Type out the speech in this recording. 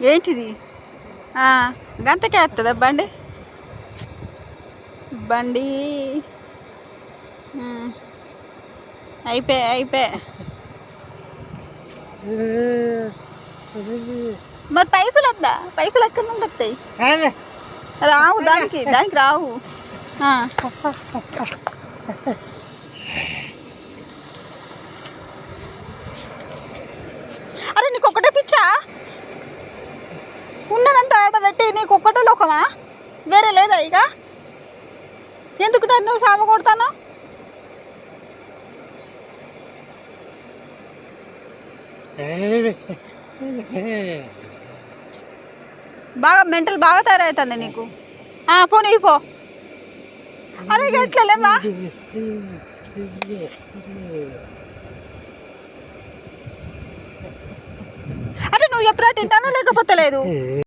ఏంటిది గంతకే వస్తుందా బండి బండి అయిపోయా మరి పైసలు వద్దా పైసలు ఎక్కడి నుండి వస్తాయి రావు దానికి రావు అరే నీకు ఒక్కటే పిచ్చా ఉన్నదంతా ఆట పెట్టి నీకు ఒక్కటే లోకమా వేరే లేదా ఇక ఎందుకు నన్ను సామ కొడతాను బాగా మెంటల్ బాగా తయారవుతుంది నీకు పోనీ పో అరే ఎట్లా లేవా అంటే నువ్వు ఎప్పుడైనా తింటానో లేకపోతే లేదు